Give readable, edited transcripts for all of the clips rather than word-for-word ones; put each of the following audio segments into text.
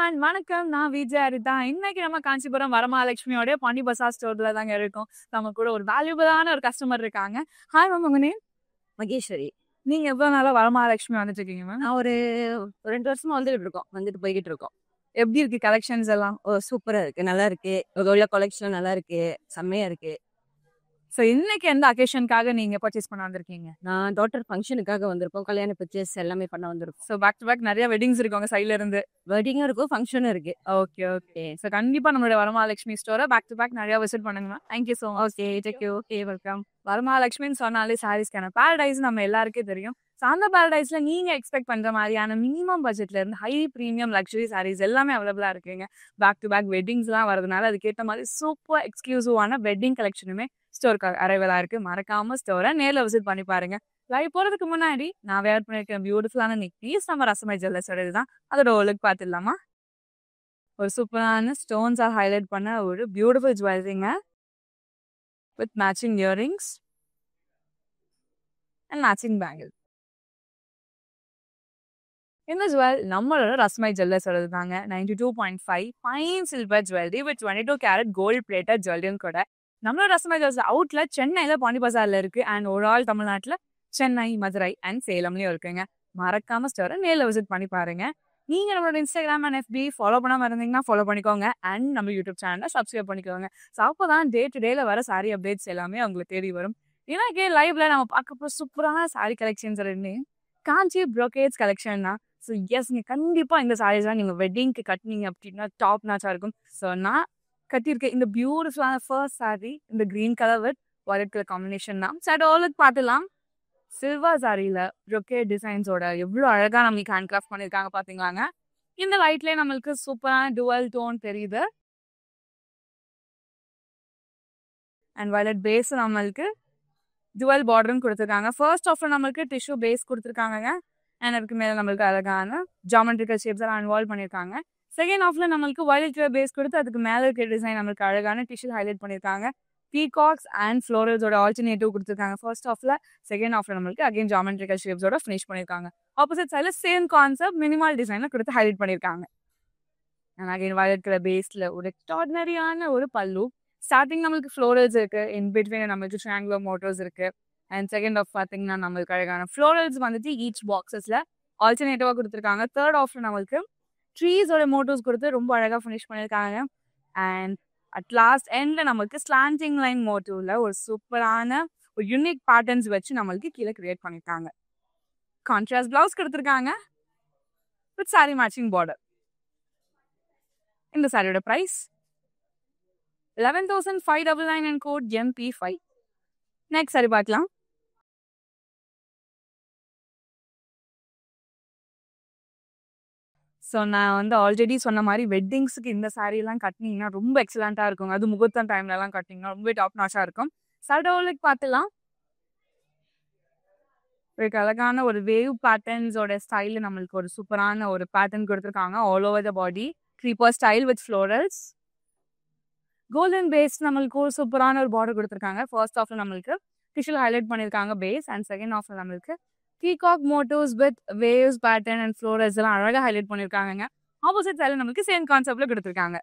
Everyone வணக்கம். நான் விஜய் ஹரிதா. இன்னைக்கு நம்ம காஞ்சிபுரம் வரமகாலட்சுமியோட பாண்டி பசார் ஸ்டோர்ல தாங்க இருக்கோம். நம்ம கூட ஒரு வேல்யூபிளான ஒரு கஸ்டமர் இருக்காங்க. ஹாய் மேம், உங்க நேம்? மகேஸ்வரி. நீங்க எவ்வளவு நாளா வரமகாலட்சுமி வந்துட்டு இருக்கீங்க மேம்? நான் ஒரு 2 வருஷமா வந்துட்டு போய்கிட்டு இருக்கோம். எப்படி இருக்கு கலெக்ஷன்ஸ் எல்லாம்? சூப்பரா இருக்கு, நல்லா இருக்கு. உள்ள கலெக்ஷன் நல்லா இருக்கு, செம்மையா இருக்கு. ஸோ இன்னைக்கு எந்த அக்கேஷனுக்காக நீங்க பர்ச்சேஸ் பண்ண வந்திருக்கீங்க? நான் டாட்டர் ஃபங்க்ஷனுக்காக வந்திருக்கோம். கல்யாண பர்ச்சேஸ் எல்லாமே பண்ண வந்திருக்கோம். ஸோ பேக் டு பேக் நிறைய வெட்டிங்ஸ் இருக்கு உங்க சைட்ல இருந்து. வெட்டிங்கும் இருக்கும், ஃபங்க்ஷனும் இருக்கு. Okay okay. ஸோ கண்டிப்பா நம்மளோட வரமகாலட்சுமி ஸ்டோரை பேக் டு பேக் நிறைய விசிட் பண்ணுங்க. Thank you so much. Okay, take you. Okay, welcome. வரமகாலட்சுமின்னு சொன்னாலே சாரீஸ்க்கான பேரடைஸ் நம்ம எல்லாருக்கே தெரியும். ஸோ அந்த பேரடைஸ்ல நீங்க எக்ஸ்பெக்ட் பண்ற மாதிரியான மினிமம் பட்ஜெட்ல இருந்து ஹை ப்ரீமியம் லக்ஸரி சாரீஸ் எல்லாமே அவைலபிளா இருக்குங்க. பேக் டு பேக் வெட்டிங்ஸ்லாம் வரதுனால அதுக்கேற்ற மாதிரி சூப்பர் எக்ஸ்க்ளூசிவான வெட்டிங் கலெக்ஷனுமே ஸ்டோருக்கு அரைவலா இருக்கு. மறக்காம ஸ்டோரை நேர்ல விசிட் பண்ணி பாருங்க. லைவ் போறதுக்கு முன்னாடி நான் வேர் பண்ணிருக்க பியூட்டிஃபுல்லான நெக்லீஸ் நம்ம ரசமை ஜுவல்லர்ஸோட தான். அதோட லுக் பார்த்துடலாமா? ஒரு சூப்பரான ஸ்டோன்ஸா ஹைலைட் பண்ண ஒரு பியூட்டிஃபுல் ஜுவல்லரிங்க with matching earrings and matching bangle. இந்த ஜுவல் நம்மளோட ரஸ்மை ஜுவல்லர்ஸோட தாங்க. 92.5 fine silver jewellery with 22 carat gold plated ஜுவல்லரியும் கூட. நம்மளோட ரஸ்மை ஜுவல்ஸ் அவுட்லெட் சென்னையில பாண்டி பசார்ல இருக்கு அண்ட் ஓவரால் தமிழ்நாட்டில் சென்னை, மதுரை அண்ட் சேலம்லயும் இருக்குங்க. மறக்காம ஸ்டோரை நேரில் விசிட் பண்ணி பாருங்க. நீங்க நம்மளோட இன்ஸ்டாகிராம் அண்ட் FB ஃபாலோ பண்ணாம இருந்தீங்கன்னா ஃபாலோ பண்ணிக்கோங்க அண்ட் நம்ம யூடியூப் சேனலை சப்ஸ்கிரைப் பண்ணிக்கோங்க. ஸோ அப்போதான் டே டு டேல வர சாரி அப்டேட்ஸ் எல்லாமே உங்களுக்கு தேடி வரும். ஏன்னா லைவ்ல நம்ம பார்க்க சூப்பரான சாரி கலெக்ஷன்ஸ் ரெண்டு காஞ்சி ப்ரோகேட்ஸ் கலெக்ஷன் தான். ஸோ எஸ், நீங்கள் கண்டிப்பாக இந்த சாரீஸ்லாம் நீங்கள் வெட்டிங்க்கு கட்டினீங்க அப்படின்னா டாப் நாச்சாக இருக்கும். ஸோ நான் கட்டியிருக்கேன் இந்த பியூட்டிஃபுல்லான ஃபர்ஸ்ட் சாரி இந்த green colour with white colour combination தான். சார் ஓலுக்கு பார்த்துலாம். சில்வர் சாரியில் ப்ரோகேட் டிசைன்ஸோட எவ்வளோ அழகாக நம்மளுக்கு ஹேண்ட் கிராஃப்ட் பண்ணியிருக்காங்க பார்த்தீங்களாங்க. இந்த லைட்லேயே நம்மளுக்கு சூப்பரான டுவல் டோன் தெரியுது. அண்ட் வயலட் பேஸ் நம்மளுக்கு டுவல் பார்டரும் கொடுத்துருக்காங்க. ஃபர்ஸ்ட் ஆஃப்ல நம்மளுக்கு டிஷ்யூ பேஸ் கொடுத்துருக்காங்க அண்ட் அதுக்கு மேலே நம்மளுக்கு அழகான ஜாமெட்ரிக்கல் ஷேப்ஸ் எல்லாம் இன்வால்வ் பண்ணியிருக்காங்க. செகண்ட் ஆஃப்ல நம்மளுக்கு வயலட் கலர் பேஸ் கொடுத்து அதுக்கு மேலே இருக்க டிசைன் நம்மளுக்கு அழகான டிஷ்யூ ஹைலைட் பண்ணியிருக்காங்க. பீகாக்ஸ் அண்ட் ஃப்ளோரல்ஸோட ஆல்டர்னேட்டிவ் கொடுத்துருக்காங்க ஃபர்ஸ்ட் ஆஃப்ல. செகண்ட் ஆஃப்ல நம்மளுக்கு அகைன் ஜாமெட்ரிக்கல் ஷேப்ஸோட ஃபினிஷ் பண்ணியிருக்காங்க. ஆப்போசிட் சைடில் சேம் கான்செப்ட் மினிமல் டிசைனை கொடுத்து ஹைலைட் பண்ணியிருக்காங்க. அண்ட் அகைன் வயலட் கலர் பேஸில் ஒரு எக்ஸ்ட்ராடினரியான ஒரு பல்லு. ஸ்டார்டிங் நம்மளுக்கு ஃப்ளோரல்ஸ் இருக்கு, இன் பிட்வீன் நம்மளுக்கு ட்ரையாங்குலர் மோட்டர்ஸ் இருக்கு. அண்ட் செகண்ட் ஆஃப் பார்த்தீங்கன்னா நம்மளுக்கு அழகான ஃப்ளோரல்ஸ் வந்துட்டு ஈச் பாக்ஸஸ்ல ஆல்டர்னேட்டிவாக கொடுத்துருக்காங்க. தேர்ட் ஆஃப்ல நம்மளுக்கு ட்ரீஸோட மோட்டோஸ் கொடுத்து ரொம்ப அழகாக ஃபினிஷ் பண்ணியிருக்காங்க. அண்ட் அட் லாஸ்ட் எண்ட்ல நம்மளுக்கு ஸ்லாண்டிங் லைன் மோட்டிவ்ல ஒரு சூப்பரான ஒரு யூனிக் பேட்டர்ன்ஸ் வச்சு நம்மளுக்கு கீழே கிரியேட் பண்ணியிருக்காங்க. கான்ட்ராஸ்ட் பிளவுஸ் கொடுத்துருக்காங்க வித் சாரி மேட்சிங் பார்டர். இந்த சாரியோட price 11,599 and code MP5. Next sari பார்க்கலாம். ஸோ நான் ஆல்ரெடி சொன்ன மாதிரி வெட்டிங்ஸுக்கு இந்த சாரீலாம் கட்டினீங்கன்னா ரொம்ப எக்ஸலண்ட்டாக இருக்குங்க. அது முகூர்த்தம் டைம்லலாம் கட்டினீங்கன்னா ரொம்ப டாப் நாச்சாக இருக்கும். சடோலுக்கு பார்த்துலாம். ஒரு அழகான ஒரு வேவ் பேட்டர்ன்ஸோட ஸ்டைலில் நம்மளுக்கு ஒரு சூப்பரான ஒரு பேட்டர்ன் கொடுத்துருக்காங்க. All over the body creeper style with florals. Golden base நம்மளுக்கு ஒரு சூப்பரான ஒரு பார்டர் கொடுத்துருக்காங்க. ஃபர்ஸ்ட் ஆஃப்ல நம்மளுக்கு டிஷ்யூ ஹைலைட் பண்ணியிருக்காங்க பேஸ் அண்ட் செகண்ட் ஆஃப்ல நம்மளுக்கு peacock motifs with waves pattern and florals எல்லாம் அழகாக ஹைலைட் பண்ணியிருக்காங்க. ஆப்போசிட் சைடில் நம்மளுக்கு சேம் கான்செப்ட்ல கொடுத்துருக்காங்க.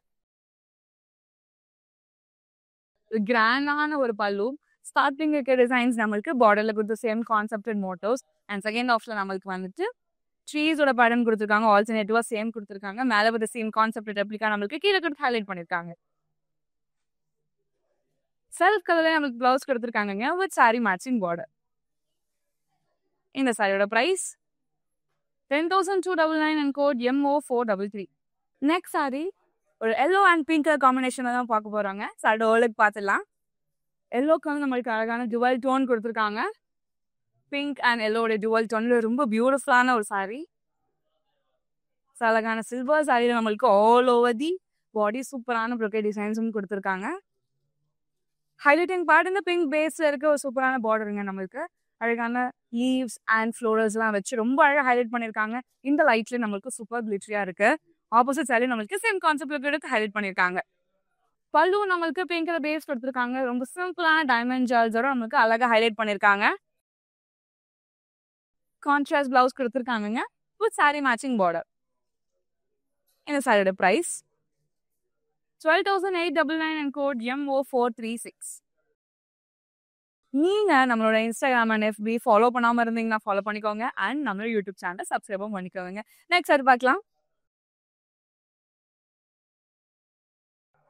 கிராண்டான ஒரு பல்லு. ஸ்டார்டிங் இருக்க டிசைன்ஸ் நம்மளுக்கு பார்டர்ல கொடுத்து same concept and motifs. And second ஆஃப்ல நம்மளுக்கு வந்துட்டு ட்ரீஸோட பேட்டர்ன் கொடுத்துருக்காங்க. ஆல்டர்னேட்டிவா சேம் கொடுத்துருக்காங்க. மேலே வித் சேம் கான்செப்ட் ரெப்ளிகா நம்மளுக்கு கீழே கொடுத்து ஹைலைட் பண்ணியிருக்காங்க. செல்ஃப் கலர்ல நம்மளுக்கு பிளவுஸ் கொடுத்துருக்காங்க வித் சாரி மேட்சிங் பார்டர். இந்த சாரியோட price 10,299 and code MO433. Next sari ஒரு எல்லோ அண்ட் பிங்க் கலர் காம்பினேஷனில் தான் பார்க்க போகிறாங்க. சடோலுக்கு பார்த்துடலாம். எல்லோக்கு வந்து நம்மளுக்கு அழகான டுவல் டோன் கொடுத்துருக்காங்க. பிங்க் அண்ட் எல்லோட டுவல் டோனில் ரொம்ப பியூட்டிஃபுல்லான ஒரு சாரி. அழகான சில்வர் சாரியில் நம்மளுக்கு ஆல் ஓவர் தி பாடி சூப்பரான ப்ரோகேட் டிசைன்ஸும் கொடுத்துருக்காங்க. ஹைலைட்டிங் பார்ட் இந்த பிங்க் பேஸில் இருக்க ஒரு சூப்பரான பார்டருங்க. நம்மளுக்கு அழகான லீவ்ஸ் அண்ட் ஃப்ளோரல்ஸ்லாம் வச்சு ரொம்ப அழகாக ஹைலைட் பண்ணியிருக்காங்க. இந்த லைட்ல நம்மளுக்கு சூப்பர் கிளிட்டரியா இருக்கு. ஆப்போசிட் சைடு நம்மளுக்கு சேம் கான்செப்ட்ல எடுத்து ஹைலைட் பண்ணியிருக்காங்க. பல்லு நம்மளுக்கு பிங்க் கலர் பேஸ் கொடுத்துருக்காங்க. ரொம்ப சிம்பிளான டைமண்ட் ஜால்ஸோட நம்மளுக்கு அழகாக ஹைலைட் பண்ணியிருக்காங்க. கான்ட்ராஸ்ட் பிளவுஸ் கொடுத்துருக்காங்க வித் சாரி மேட்சிங் பார்டர். இந்த சாரியோட ப்ரைஸ் 12,899 and code MO436. நீங்க நம்மளோட இன்ஸ்டாகிராம் அண்ட் FB ஃபாலோ பண்ணாம இருந்தீங்கன்னா ஃபாலோ பண்ணிக்கோங்க அண்ட் நம்மளோட யூடியூப் சேனலை சப்ஸ்கிரைபும் பண்ணிக்கோங்க. நெக்ஸ்ட் அது பார்க்கலாம்.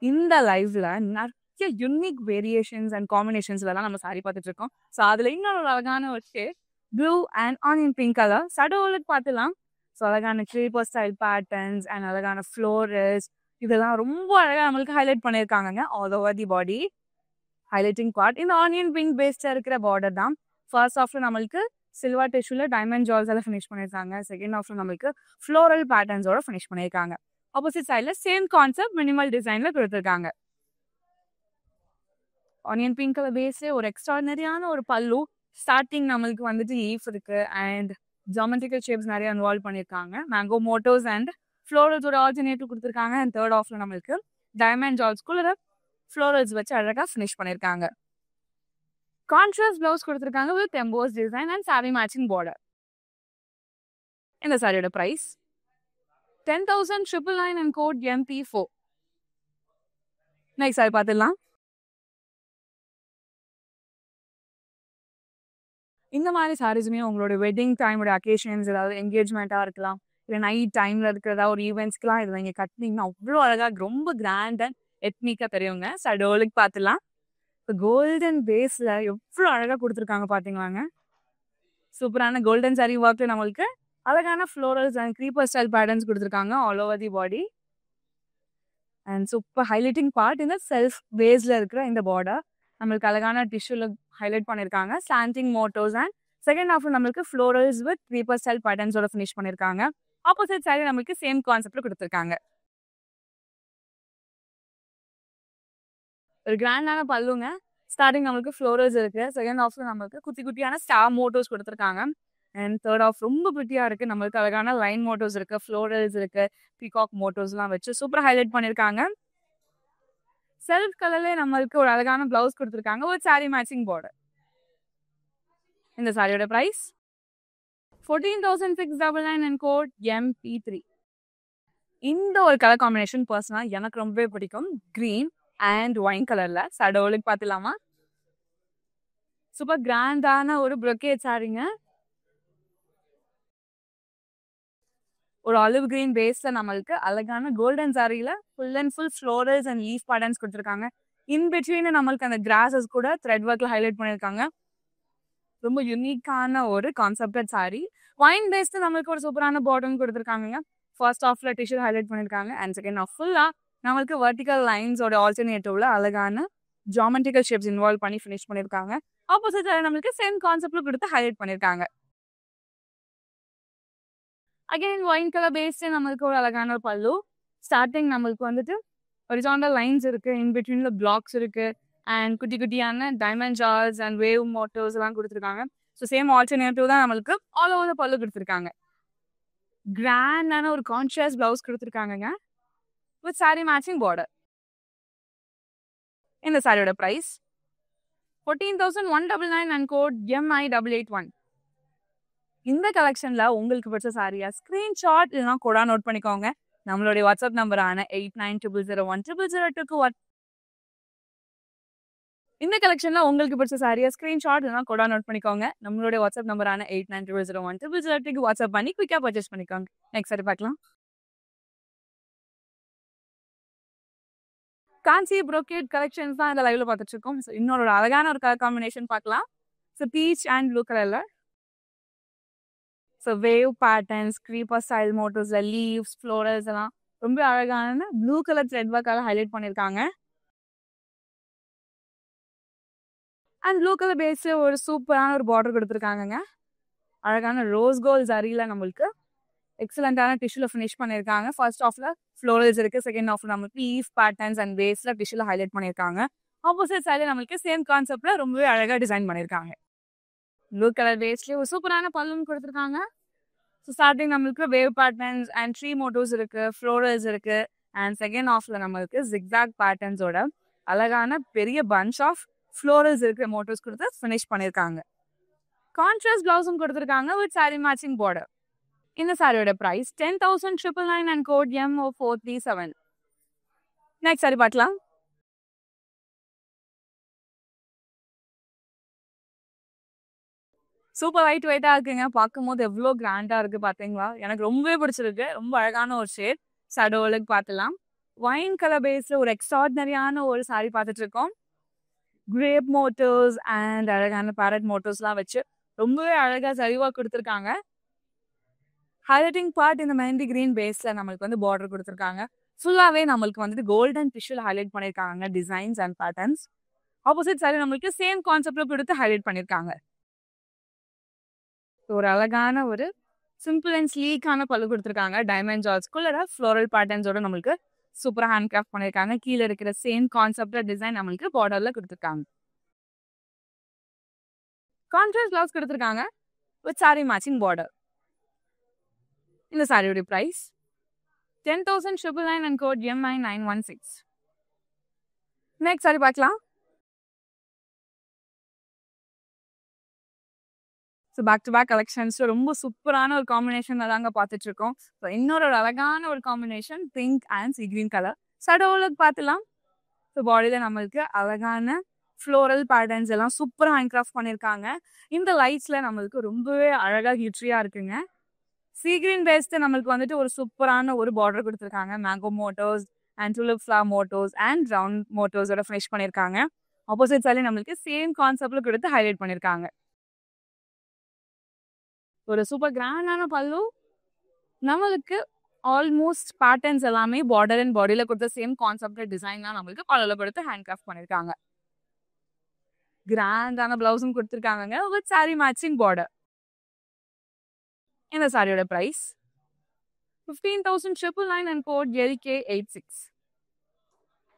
இந்த லைவ்ல நிறைய யூனிக் வேரியேஷன்ஸ் அண்ட் காம்பினேஷன்ஸ்லாம் நம்ம சாரி பார்த்துட்டு இருக்கோம். ஸோ அதில் இன்னொரு அழகான ஒரு shade blue and onion pink colour சடோலுக்கு பார்த்துலாம். ஸோ அழகான க்ரீப்பர் ஸ்டைல் பேட்டர்ன்ஸ் அண்ட் அழகான ஃப்ளோரஸ் இதெல்லாம் ரொம்ப அழகாக நம்மளுக்கு ஹைலைட் பண்ணியிருக்காங்க all over the body. Highlighting part இந்த ஆனியன் பிங்க் பேஸ்டாக இருக்கிற பார்டர் தான். ஃபர்ஸ்ட் ஆஃப்ல நம்மளுக்கு சில்வர் டிஷ்யூல டைமண்ட் ஜால்ஸ் எல்லாம் ஃபினிஷ் பண்ணியிருக்காங்க. செகண்ட் ஆஃப்ல நம்மளுக்கு ஃப்ளோரல் பேட்டர்ன்ஸோட ஃபினிஷ் பண்ணியிருக்காங்க. ஆப்போசிட் சைடில் சேம் கான்செப்ட் மினிமல் டிசைனில் கொடுத்துருக்காங்க. ஆனியன் பிங்க் கலர் பேஸ்லேயே ஒரு எக்ஸ்ட்ராடினரியான ஒரு பல்லு. ஸ்டார்டிங் நம்மளுக்கு வந்துட்டு லீஃப் இருக்கு அண்ட் ஜாமெட்ரிக்கல் ஷேப்ஸ் நிறைய இன்வால்வ் பண்ணியிருக்காங்க. மேங்கோ மோட்டோஸ் அண்ட் ஃப்ளோரல்ஸோட ஆல்டர்னேட்டிவ் கொடுத்துருக்காங்க. அண்ட் தேர்ட் ஆஃப்ல நம்மளுக்கு டைமண்ட் ஜால்ஸ்குள்ள ஃப்ளோரல்ஸ் வச்சு அழகாக ஃபினிஷ் பண்ணியிருக்காங்க. கான்ட்ராஸ்ட் பிளவுஸ் கொடுத்துருக்காங்க with emboss design and sari matching border. இந்த சாரியோட price 10,999 and code MP4. Next sari பார்த்துடலாம். இந்த மாதிரி சாரீஸுமே உங்களோட வெட்டிங் டைமோட அக்கேஷன்ஸ் ஏதாவது என்கேஜ்மெண்ட்டாக இருக்கலாம், இல்லை நைட் டைமில் இருக்கிறதா ஒரு ஈவெண்ட்ஸ்க்குலாம் இதில் நீங்கள் கட்டினீங்கன்னா அவ்வளோ அழகாக ரொம்ப கிராண்ட் அண்ட் எத்னிக்காக தெரியுங்க. சடோலுக்கு பார்த்துலாம். இப்போ கோல்டன் பேஸில் எவ்வளோ அழகாக கொடுத்துருக்காங்க பார்த்தீங்களாங்க. சூப்பரான கோல்டன் சாரி ஒர்க்கில் நம்மளுக்கு அழகான florals and creeper style patterns கொடுத்துருக்காங்க all over the body. And super highlighting part இந்த செல்ஃப் பேஸில் இருக்கிற இந்த பார்டர் நம்மளுக்கு அழகான டிஷ்யூல ஹைலைட் பண்ணியிருக்காங்க. Slanting motifs and second half நம்மளுக்கு ஃப்ளோரல்ஸ் வித் க்ரீப்பர் ஸ்டைல் பேட்டர்ன்ஸோட ஃபினிஷ் பண்ணியிருக்காங்க. ஆப்போசிட் சைடு நம்மளுக்கு சேம் கான்செப்ட்ல கொடுத்துருக்காங்க. ஒரு கிராண்டான பல்லுங்க. ஸ்டார்டிங் நம்மளுக்கு ஃப்ளோரல்ஸ் இருக்கு. செகண்ட் ஹாஃப்ல நம்மளுக்கு குட்டி குட்டியான ஸ்டார் மோட்டோஸ் கொடுத்துருக்காங்க. அண்ட் தேர்ட் ஆஃப் ரொம்ப பிரிட்டியா இருக்கு. நம்மளுக்கு அழகான லைன் மோட்டோஸ் இருக்கு, ஃப்ளோரல்ஸ் இருக்கு, பீகாக் மோட்டோஸ்லாம் வச்சு சூப்பரா ஹைலைட் பண்ணியிருக்காங்க. செல்ஃப் கலர்ல நம்மளுக்கு ஒரு அழகான பிளவுஸ் கொடுத்துருக்காங்க ஒரு சாரி மேட்சிங் பார்டர். இந்த சாரியோட பிரைஸ் 14,699 and code MP3. இந்த ஒரு கலர் காம்பினேஷன் பர்சனலா எனக்கு ரொம்பவே பிடிக்கும். கிரீன் அண்ட் ஒயின் கலர்ல சடோலுக்கு பார்த்துலாமா. சூப்பர் கிராண்டான ஒரு ப்ரொக்கேட் சாரிங்க. ஒரு ஆலிவ் கிரீன் பேஸ்ல நம்மளுக்கு அழகான கோல்டன் சாரியில full and full florals and leaf patterns கொடுத்துருக்காங்க. இன் பிட்வீன் நம்மளுக்கு அந்த கிராஸஸ் கூட த்ரெட் ஒர்க்ல ஹைலைட் பண்ணியிருக்காங்க. ரொம்ப யூனிக்கான ஒரு கான்செப்டட் சாரி. ஒயின் பேஸ்ல நம்மளுக்கு ஒரு சூப்பரான பார்டர் கொடுத்துருக்காங்க. ஃபர்ஸ்ட் ஆஃப்ல டிஷ்யூ ஹைலைட் பண்ணியிருக்காங்க அண்ட் செகண்ட் ஆஃப் ஃபுல்லா நம்மளுக்கு வெர்டிகல் லைன்ஸோட ஆல்டர்னேட்டிவ்ல அழகான ஜாமெட்ரிக்கல் ஷேப்ஸ் இன்வால்வ் பண்ணி ஃபினிஷ் பண்ணியிருக்காங்க. ஆப்போசிட் நம்மளுக்கு சேம் கான்செப்ட்ல கொடுத்து ஹைலைட் பண்ணியிருக்காங்க. அகைன் ஒயின் கலர் பேஸ்ட் நம்மளுக்கு ஒரு அழகான ஒரு பல்லு. ஸ்டார்டிங் நம்மளுக்கு வந்துட்டு ஹாரிசான்டல் லைன்ஸ் இருக்கு, இன் பிட்வீன்ல பிளாக்ஸ் இருக்கு அண்ட் குட்டி குட்டியான டைமண்ட் ஜார்ஸ் அண்ட் வேவ் மோட்டோஸ் எல்லாம் கொடுத்துருக்காங்க. ஸோ சேம் ஆல்டர்னேட்டிவ் தான் நம்மளுக்கு ஆல் ஓவர் த பல்லு கொடுத்துருக்காங்க. கிராண்டான ஒரு கான்ட்ராஸ்ட் பிளவுஸ் கொடுத்துருக்காங்க வித் சாரி மேட்சிங் பார்டர். இந்த சாரியோட பிரைஸ் 14,199 and code MI881. இந்த கலெக்ஷன்ல உங்களுக்கு பிடிச்ச சாரியா ஸ்கிரீன்ஷாட் இல்லைனா கூட நோட் பண்ணிக்கோங்க. நம்மளுடைய வாட்ஸ்அப் நம்பரான 8900010002 இந்த கலெக்ஷன்ல உங்களுக்கு பிடிச்ச சாரியா ஸ்கிரீன்ஷாட் இல்லைனா கூட நோட் பண்ணிக்கோங்க. நம்மளுடைய வாட்ஸ்அப் நம்பரான 8900010002 வாட்ஸ்அப் பண்ணி குயிக்கா பர்ச்சேஸ் பண்ணிக்கோங்க. நெக்ஸ்ட் சாரி பார்க்கலாம். காஞ்சி ப்ரோக்கேட் கலெக்ஷன்ஸ் தான் இந்த லைவ்ல பார்த்துட்டு இருக்கோம். ஸோ இன்னொரு அழகான ஒரு கலர் காம்பினேஷன் பார்க்கலாம். ஸோ பீச் அண்ட் ப்ளூ கலர்ல so wave patterns, creeper style மோட்டோஸ்ல லீவ்ஸ், ஃப்ளோரல்ஸ் எல்லாம் ரொம்ப அழகான ப்ளூ கலர் த்ரெட் ஒர்க்கால ஹைலைட் பண்ணியிருக்காங்க. அண்ட் ப்ளூ கலர் பேஸ்ல ஒரு சூப்பரான ஒரு பார்டர் கொடுத்துருக்காங்க. அழகான ரோஸ் கோல்ட் சரியில நம்மளுக்கு எக்ஸலண்டான டிஷ்யூல ஃபினிஷ் பண்ணியிருக்காங்க. ஃபர்ஸ்ட் ஆஃப்ல ஃப்ளோரல்ஸ் இருக்கு, செகண்ட் ஆஃப்ல நம்மளுக்கு லீஃப் பேட்டர்ன்ஸ் அண்ட் பேஸ்ல டிஷ்யூல ஹைலைட் பண்ணியிருக்காங்க. ஆப்போசிட் சைடுல நம்மளுக்கு சேம் கான்செப்ட்ல ரொம்பவே அழகா டிசைன் பண்ணியிருக்காங்க. ப்ளூ கலர் பேஸ்லேயே ஒரு சூப்பரான பல்லுன்னு கொடுத்துருக்காங்க. ஸோ ஸ்டார்டிங் நம்மளுக்கு வேவ் பேட்டர்ன்ஸ் அண்ட் ட்ரீ மோட்டோஸ் இருக்கு, ஃப்ளோரல்ஸ் இருக்கு அண்ட் செகண்ட் ஆஃப்ல நம்மளுக்கு ஜிக்ஸாக் பேட்டர்ன்ஸோட அழகான பெரிய பஞ்ச் ஆஃப் ஃப்ளோரல்ஸ் இருக்கிற மோட்டோஸ் கொடுத்து ஃபினிஷ் பண்ணியிருக்காங்க. கான்ட்ராஸ்ட் பிளவுஸும் கொடுத்துருக்காங்க வித் சாரி மேட்சிங் பார்டர். இந்த சாரியோட price 10,999 and code MO437. Next sari பார்க்கலாம். சூப்பர் லைட் வெயிட்டா இருக்குங்க. பார்க்கும்போது எவ்வளோ கிராண்டா இருக்கு பாத்தீங்களா? எனக்கு ரொம்பவே பிடிச்சிருக்கு. ரொம்ப அழகான ஒரு ஷேட். ஷேடோலுக்கு பார்த்துலாம். வைன் கலர் பேஸ்ல ஒரு எக்ஸ்ட்ராடினரியான ஒரு சாரி பார்த்துட்டு இருக்கோம். கிரேப் மோட்டர்ஸ் அண்ட் அழகான பேரட் மோட்டர்ஸ்லாம் வச்சு ரொம்பவே அழகா சரிவா கொடுத்துருக்காங்க. ஹைலைட்டிங் பார்ட் இந்த மெஹந்தி கிரீன் பேஸ்ல நம்மளுக்கு வந்து பார்டர் கொடுத்துருக்காங்க. ஃபுல்லாவே நம்மளுக்கு வந்துட்டு கோல்டன் டிஷ்யூல ஹைலைட் பண்ணிருக்காங்க designs and patterns. Opposite sorry நம்மளுக்கு சேம் கான்செப்ட்ல கொடுத்து ஹைலைட் பண்ணிருக்காங்க. ஒரு அழகான ஒரு சிம்பிள் அண்ட் ஸ்லீக்கான பல்லு கொடுத்துருக்காங்க. டைமண்ட் ஜார்ஜ்குள்ள ஃப்ளோரல் பேட்டர்ன்ஸோட நம்மளுக்கு சூப்பரா ஹேண்ட் கிராஃப்ட் பண்ணிருக்காங்க. கீழே இருக்கிற சேம் கான்செப்ட்ல டிசைன் நம்மளுக்கு பார்டர்ல கொடுத்துருக்காங்க. கான்ட்ராஸ்ட் பிளவுஸ் கொடுத்துருக்காங்க வித் சாரி மேட்சிங் பார்டர். இந்த சாரியோட price 10,999 and code MI916. Next sari பார்க்கலாம். ஸோ பேக் டு பேக் கலெக்ஷன்ஸ்ல ரொம்ப சூப்பரான ஒரு காம்பினேஷன் தாங்க பார்த்துட்டு இருக்கோம். ஸோ இன்னொரு அழகான ஒரு combination pink and sea green colour. ஷேடோவுக்கு பார்த்துலாம். ஸோ பாடியில் நம்மளுக்கு அழகான ஃப்ளோரல் பேட்டர்ன்ஸ் எல்லாம் சூப்பராக ஹேண்ட் கிராஃப்ட் பண்ணியிருக்காங்க. இந்த லைட்ஸில் நம்மளுக்கு ரொம்பவே அழகாக ஹிட்ரியாக இருக்குங்க. சீ கிரீன் பேஸ்ட்டு நம்மளுக்கு வந்துட்டு ஒரு சூப்பரான ஒரு பார்டர் கொடுத்துருக்காங்க. Mango motifs and tulip flower motifs and round மோட்டோஸோட ஃபினிஷ் பண்ணியிருக்காங்க. ஆப்போசிட் சைட்ல நம்மளுக்கு சேம் கான்செப்ட்ல கொடுத்து ஹைலைட் பண்ணியிருக்காங்க. ஒரு சூப்பர் கிராண்டான பல்லு. நம்மளுக்கு ஆல்மோஸ்ட் பேட்டர்ன்ஸ் எல்லாமே பார்டர் அண்ட் பாடியில் கொடுத்த சேம் கான்செப்ட் டிசைன் தான் நம்மளுக்கு பல்லுல கொடுத்து ஹேண்ட் கிராஃப்ட் பண்ணியிருக்காங்க. கிராண்டான பிளவுஸும் கொடுத்துருக்காங்க வித் சாரி மேட்சிங் பார்டர். இந்த சாரியோட பிரைஸ் 15,999 and code LK86.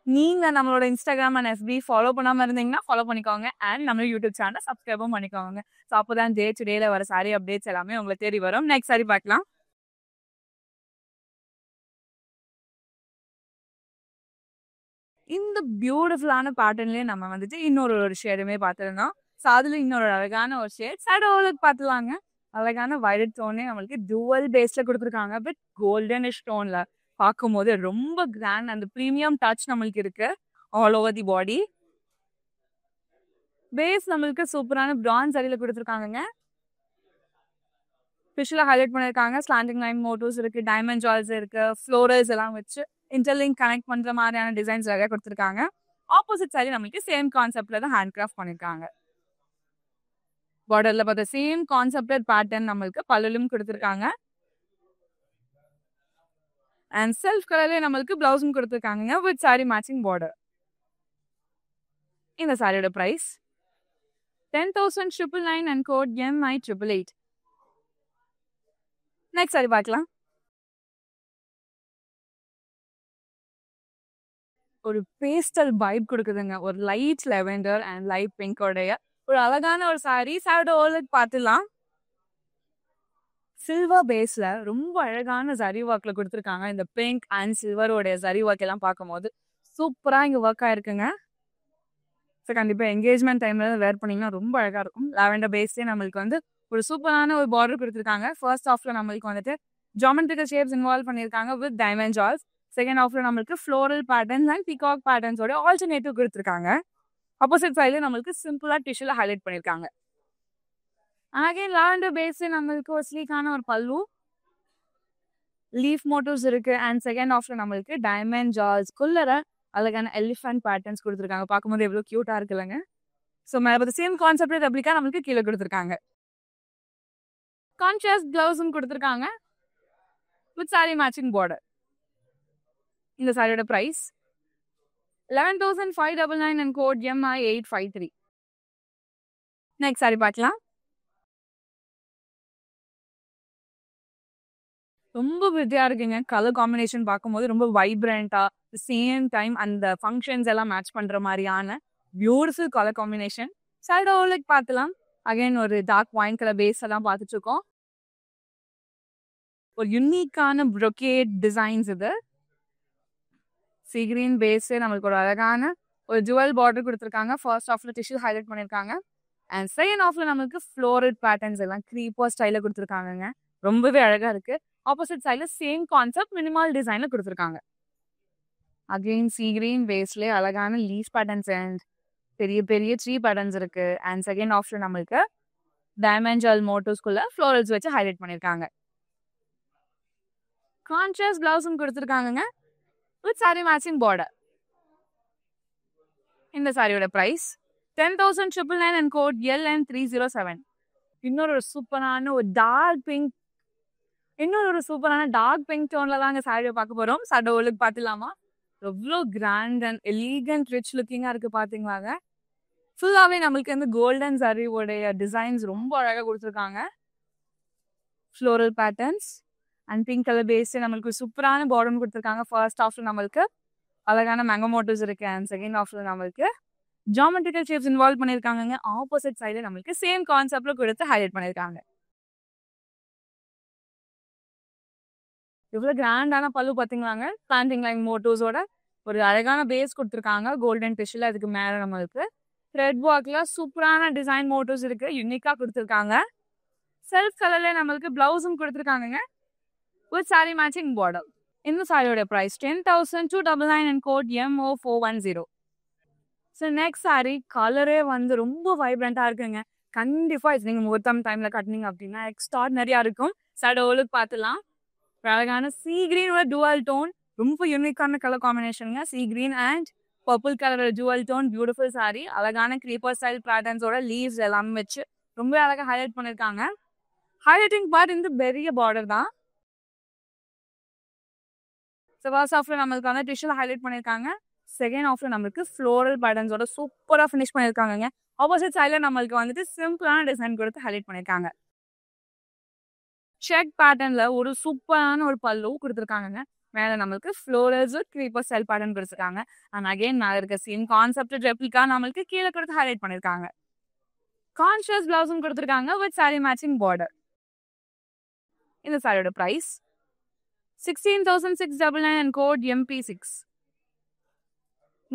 நீங்க நம்மளோட இன்ஸ்டாகிராம் அண்ட் FB ஃபாலோ பண்ணாம இருந்தீங்கன்னா ஃபாலோ பண்ணிக்கோங்க. அண்ட் நம்ம யூடியூப் சேனல் சப்ஸ்கிரைபும் பண்ணிக்கோங்க. ஸோ அப்போதான் டே டு டேல வர சாரி அப்டேட்ஸ் எல்லாமே உங்களுக்கு தேடி வரும். நெக்ஸ்ட் சாரி பார்க்கலாம். இந்த பியூட்டிஃபுல்லான பேட்டர்ன்லயே நம்ம வந்துட்டு இன்னொரு ஒரு ஷேடுமே பார்த்துருந்தோம். ஸோ அதுல இன்னொரு அழகான ஒரு ஷேட் ஷேடோவுக்கு பார்த்துலாங்க. அழகான வயலட் டோனே நம்மளுக்கு டுவல் பேஸ்ல கொடுத்துருக்காங்க. பட் கோல்டனிஷ் டோன்ல பார்க்கும்போது ரொம்ப கிராண்ட் அந்த ப்ரீமியம் டச் நம்மளுக்கு இருக்கு all over the body. Base நம்மளுக்கு சூப்பரான பிரான்ஸ் அரியில கொடுத்துருக்காங்க. ஃபிஷ்ல ஹைலைட் பண்ணிருக்காங்க. ஸ்லாண்டிங் லைன் மோட்டோஸ் இருக்கு, டைமண்ட் ஜால்ஸ் இருக்கு, ஃப்ளோரல்ஸ் எல்லாம் வச்சு இன்டர்லிங்க் கனெக்ட் பண்ற மாதிரியான டிசைன்ஸ் நிறைய கொடுத்துருக்காங்க. ஆப்போசிட் சைடு நம்மளுக்கு சேம் கான்செப்ட்ல தான் ஹேண்ட் கிராஃப்ட் பண்ணிருக்காங்க. பார்டர்ல பார்த்த சேம் கான்செப்டட் பேட்டர்ன் நம்மளுக்கு பல்லுலும் கொடுத்துருக்காங்க. அண்ட் செல்ஃப் கலர்லேயே நம்மளுக்கு பிளவுஸும் கொடுத்துருக்காங்க வித் சாரி மேட்சிங் பார்டர். இந்த சாரியோட price 10,999 and code MI888. Next sari பார்க்கலாம். ஒரு பேஸ்டல் வைப் கொடுக்குதுங்க. ஒரு லைட் லெவெண்டர் அண்ட் லைட் பிங்கோடைய ஒரு அழகான ஒரு சாரி. ஷேடோவுக்கு பார்த்துலாம். சில்வர் பேஸ்ல ரொம்ப அழகான ஜரி ஒர்க்ல கொடுத்துருக்காங்க. இந்த பிங்க் அண்ட் சில்வரோடைய ஜரி ஒர்க் எல்லாம் பார்க்கும்போது சூப்பரா இங்க ஒர்க் ஆயிருக்குங்க. ஸோ கண்டிப்பா என்கேஜ்மெண்ட் டைம்ல வேர் பண்ணீங்கன்னா ரொம்ப அழகா இருக்கும். லாவெண்டர் பேஸ்லேயே நம்மளுக்கு வந்து ஒரு சூப்பரான ஒரு பார்டர் கொடுத்துருக்காங்க. ஃபர்ஸ்ட் ஹாஃப்ல நம்மளுக்கு வந்துட்டு ஜாமெட்ரிக்கல் ஷேப்ஸ் இன்வால்வ் பண்ணியிருக்காங்க வித் டைமண்ட் ஜால்ஸ். செகண்ட் ஹாஃப்ல நம்மளுக்கு ஃப்ளோரல் பேட்டர்ன்ஸ் அண்ட் பிகாக் பேட்டர்ன்ஸோட ஆல்டர்னேட்டிவ் கொடுத்துருக்காங்க. ஆப்போசிட் சைட்ல நம்மளுக்கு சிம்பிளா டிஷ்யூல ஹைலைட் பண்ணியிருக்காங்க. அகைன் லாவெண்டர் பேஸ்ல நம்மளுக்கு ஒரு ஸ்லீக்கான ஒரு பல்லு, லீஃப் மோட்டிவ்ஸ் இருக்கு. அண்ட் செகண்ட் ஹாஃப்ல நம்மளுக்கு டைமண்ட் ஜால்ஸ்குள்ள அழகான எலிஃபென்ட் பேட்டர்ன்ஸ் கொடுத்துருக்காங்க. பார்க்கும்போது எவ்வளவு கியூட்டா இருக்குல்லங்க. ஸோ மேலே சேம் கான்செப்ட் ரெப்ளிகா நம்மளுக்கு கீழே கொடுத்துருக்காங்க. கான்ட்ராஸ்ட் பிளவுஸும் கொடுத்துருக்காங்க வித் சாரி மேட்சிங் பார்டர். இந்த சாரியோட price 11,599 and code MI853. Next sari பார்க்கலாம். ரொம்ப பிரிட்டியா இருக்குங்க. கலர் காம்பினேஷன் பார்க்கும்போது ரொம்ப வைப்ரண்டா சேம் டைம் அந்த ஃபங்க்ஷன்ஸ் எல்லாம் மேட்ச் பண்ற மாதிரியான பியூட்டிஃபுல் கலர் காம்பினேஷன். ஷேடோவுக்கு பார்த்துலாம். அகைன் ஒரு டார்க் ஒயின் கலர் பேஸ் எல்லாம் பார்த்துட்டு இருக்கோம். ஒரு யூனிக்கான ப்ரொகேட் டிசைன்ஸ் இது. சீ கிரீன் பேஸ் நம்மளுக்கு ஒரு அழகான ஒரு ஜுவல் பார்டர் கொடுத்துருக்காங்க. ஃபர்ஸ்ட் ஹாஃப்ல டிஷ்யூ ஹைலைட் பண்ணியிருக்காங்க. அண்ட் செகண்ட் ஹாஃப்ல நம்மளுக்கு ஃப்ளோரல் பேட்டர்ன்ஸ் எல்லாம் க்ரீப்பர் ஸ்டைல கொடுத்துருக்காங்க. ரொம்பவே அழகா இருக்கு. ஆப்போசிட் சைடுல சேம் கான்செப்ட் மினிமல் டிசைன்ல குடுத்துருக்காங்க. அகைன் சீ கிரீன் பேஸ்லயே அழகான லீஃப் பேட்டர்ன்ஸ் அண்ட் பெரிய பெரிய ட்ரீ பேட்டர்ன்ஸ் இருக்கு. அண்ட் செகண்ட் ஆப்ஷன் நம்மளுக்கு டைமண்ட் ஜுவல் மோட்டிவ்ஸ்குள்ள ஃப்ளோரல்ஸ் வச்சு ஹைலைட் பண்ணிருக்காங்க. கான்ட்ராஸ்ட் பிளவுஸும் கொடுத்துருக்காங்கங்க வித் சாரி மேட்சிங் பார்டர். இந்த சாரியோட பிரைஸ் 10,999 அண்ட் கோட் LN307. இன்னொரு சூப்பரான ஒரு டார்க் பிங்க் டோன்ல தாங்க சாரியை பார்க்க போறோம். சடை லுக் பார்த்துலாமா? எவ்வளோ கிராண்ட் அண்ட் எலிகன்ட் ரிச் லுக்கிங்கா இருக்கு பாத்தீங்களாங்க. ஃபுல்லாவே நம்மளுக்கு வந்து கோல்டன் சாரியோடைய டிசைன்ஸ் ரொம்ப அழகா கொடுத்துருக்காங்க. Floral patterns and pink colour based நம்மளுக்கு சூப்பரான பார்டர் கொடுத்துருக்காங்க. ஃபர்ஸ்ட் ஆஃப்ல நம்மளுக்கு அழகான மேங்கோ மோட்டிவ்ஸ் இருக்கு. அண்ட் செகண்ட் ஆஃப்ல நம்மளுக்கு ஜியோமெட்ரிக்கல் ஷேப்ஸ் இன்வால்வ் பண்ணிருக்காங்க. ஆப்போசிட் சைடுல நம்மளுக்கு சேம் கான்செப்ட்ல கொடுத்து ஹைலைட் பண்ணிருக்காங்க. இவ்வளவு கிராண்டான பல்லு பாத்தீங்களாங்க. பிளான்டிங் லைன் மோட்டிவ்ஸோட ஒரு அழகான பேஸ் கொடுத்துருக்காங்க. கோல்டன் டிஷ்ல அதுக்கு மேல நம்மளுக்கு த்ரெட் ஒர்க்ல சூப்பரான டிசைன் மோட்டிவ்ஸ் இருக்கு. யூனிக்கா கொடுத்துருக்காங்க. செல்ஃப் கலர்ல நம்மளுக்கு பிளவுஸும் கொடுத்துருக்காங்க வித் சாரி மேட்சிங் பார்டர். இந்த சாரியோட price 10,299 and code MO410. So next sari கலரே வந்து ரொம்ப வைப்ரண்டா இருக்குங்க. கண்டிப்பா இது நீங்க முகூர்த்தம் டைம்ல கட்டினீங்க அப்படின்னா எக்ஸ்ட்ராடினரியா இருக்கும். சடோலுக்கு பார்த்துலாம். அழகான சீ கிரீனோட டுவல் டோன், ரொம்ப யூனிக்கான கலர் காம்பினேஷனுங்க. சீ கிரீன் அண்ட் பர்பிள் கலரோட டுவல் டோன் பியூட்டிஃபுல் சாரி. அழகான கிரீப்பர் ஸ்டைல் பேட்டர்ன்ஸோட லீவ்ஸ் எல்லாமே வச்சு ரொம்ப அழகா ஹைலைட் பண்ணிருக்காங்க. ஹைலைட்டிங் பார்ட் இந்த பெரிய பார்டர் தான். ஃபர்ஸ்ட் ஆஃப்ல நம்மளுக்கு வந்து டிஷ்யூல ஹைலைட் பண்ணிருக்காங்க. செகண்ட் ஆஃப்ல நம்மளுக்கு ஃப்ளோரல் பேட்டர்ன்ஸோட சூப்பரா ஃபினிஷ் பண்ணிருக்காங்க. ஆப்போசிட் சைட்ல நம்மளுக்கு வந்துட்டு சிம்பிளான டிசைன் கொடுத்து ஹைலைட் பண்ணிருக்காங்க. செக் பேட்டர்ன்ல ஒரு சூப்பரான ஒரு பல்லு கொடுத்துருக்காங்க. மேல நம்மளுக்கு ஃப்ளோரல்ஸ் கிரீப்பர் ஸ்டைல் பேட்டர்ன் கொடுத்துருக்காங்க. அண்ட் அகைன் மேல இருக்க சேம் கான்செப்ட் ரெப்ளிகா நம்மளுக்கு கீழே கொடுத்து ஹைலைட் பண்ணிருக்காங்க. கான்ட்ராஸ்ட் பிளவுஸும் கொடுத்துருக்காங்க வித் சாரி மேட்சிங் பார்டர். இந்த சாரியோட பிரைஸ் 16,699 அண்ட் கோட் MP6.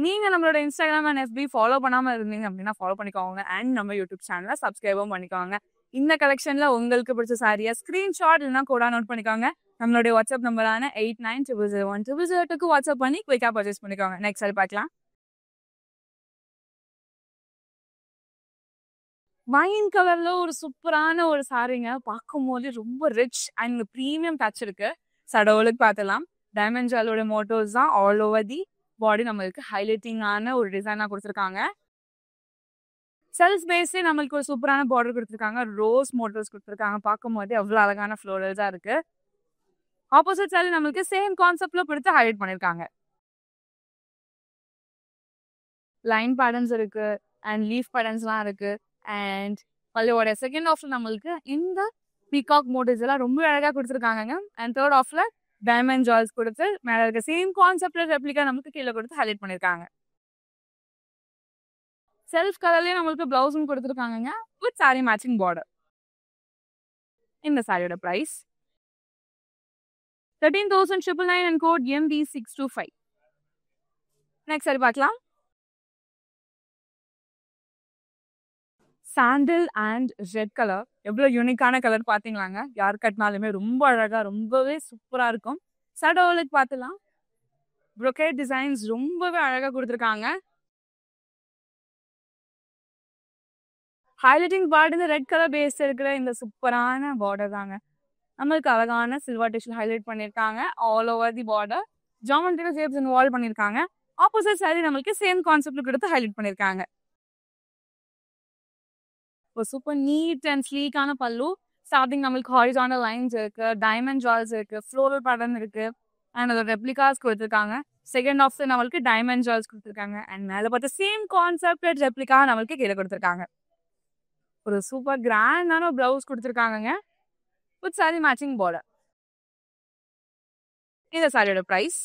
நீங்க நம்மளோட இன்ஸ்டாகிராம் அண்ட் FB ஃபாலோ பண்ணாம இருந்தீங்க அப்படின்னா ஃபாலோ பண்ணிக்கோங்க. அண்ட் நம்ம யூடியூப் சேனலை சப்ஸ்கிரைபும் பண்ணிக்கோங்க. இந்த கலெக்ஷன்ல உங்களுக்கு பிடிச்ச சாரியா ஸ்கிரீன்ஷாட் இல்லைன்னா கூட நோட் பண்ணிக்கோங்க. நம்மளுடைய வாட்ஸ்அப் நம்பரான 8900010002 வாட்ஸ்அப் பண்ணி குயிக்கா பர்ச்சேஸ் பண்ணிக்கோங்க. நெக்ஸ்ட் சாரி பார்க்கலாம். வைன் கலர்ல ஒரு சூப்பரான ஒரு சாரிங்க. பார்க்கும் போது ரொம்ப ரிச் அண்ட் ப்ரீமியம் டச் இருக்கு. சடோலுக்கு பார்த்துலாம். டைமண்ட் ஜுவலோட மோட்டோஸ் தான் ஆல் ஓவர் தி பாடி நம்மளுக்கு ஹைலைட்டிங்கான ஒரு டிசைனா கொடுத்துருக்காங்க. செல்ஸ் பேஸே நம்மளுக்கு ஒரு சூப்பரான பார்டர் கொடுத்துருக்காங்க. ரோஸ் மோட்டிவ்ஸ் கொடுத்துருக்காங்க. பார்க்கும் போது எவ்வளவு அழகான ஃப்ளோரல்ஸா இருக்கு. ஆப்போசிட் சைடு நம்மளுக்கு சேம் கான்செப்ட்ல கொடுத்து ஹைலைட் பண்ணிருக்காங்க. லைன் பேட்டர்ன்ஸ் இருக்கு அண்ட் லீஃப் பேட்டர்ன்ஸ்லாம் இருக்கு. அண்ட் பல்லுவோட செகண்ட் ஆஃப்ல நம்மளுக்கு இந்த பீகாக் மோட்டிவ்ஸ் எல்லாம் ரொம்ப அழகா கொடுத்துருக்காங்க. அண்ட் தேர்ட் ஆஃப்ல டைமண்ட் ஜுவல்ஸ் கொடுத்து மேல இருக்க சேம் கான்செப்ட்ல ரெப்ளிகா நமக்கு கீழே கொடுத்து ஹைலைட் பண்ணிருக்காங்க. செல்ஃப் கலர்லயே நம்மளுக்கு பிளவுஸும் கொடுத்துருக்காங்க வித் சாரி மேட்சிங் பார்டர். இந்த சாரியோட price 13,999 and code MB625. Next sari பார்க்கலாம். சாண்டில் அண்ட் ரெட் கலர் எவ்வளவு யூனிக்கான கலர் பாத்தீங்களாங்க. யார் கட்டினாலுமே ரொம்ப அழகா ரொம்பவே சூப்பரா இருக்கும். சடோலுக்கு பார்த்துலாம். ப்ரொக்கேட் டிசைன்ஸ் ரொம்பவே அழகா கொடுத்துருக்காங்க. ஹைலைட்டிங் பார்ட் இந்த ரெட் கலர் பேஸ்ட் இருக்கிற இந்த சூப்பரான பார்டர் தாங்க. நம்மளுக்கு அழகான சில்வர் டிஷ்ல ஹைலைட் பண்ணிருக்காங்க. ஆல் ஓவர் தி பார்டர் ஜியோமெட்ரிக்கல் ஷேப்ஸ் இன்வால்வ் பண்ணிருக்காங்க. ஆப்போசிட் சைடு நம்மளுக்கு சேம் கான்செப்ட்ல கொடுத்து ஹைலைட் பண்ணிருக்காங்க. ஒரு சூப்பர் நீட் அண்ட் ஸ்லீக்கான பல்லு. ஸ்டார்டிங் நம்மளுக்கு ஹாரிசாண்டல் லைன்ஸ் இருக்கு, டைமண்ட் ஜுவல்ஸ் இருக்கு, ஃப்ளோரல் பேட்டர்ன் இருக்கு. அண்ட் அதோட ரெப்ளிகாஸ் கொடுத்துருக்காங்க. செகண்ட் ஆஃப் நம்மளுக்கு டைமண்ட் ஜுவல்ஸ் கொடுத்துருக்காங்க. அண்ட் மேலே பார்த்த சேம் கான்செப்ட் ரெப்ளிகா நம்மளுக்கு கீழே கொடுத்துருக்காங்க. ஒரு சூப்பர் கிராண்டான பிளவுஸ் கொடுத்துருக்காங்க வித் சாரி மேட்சிங் பார்டர். இந்த சாரியோட price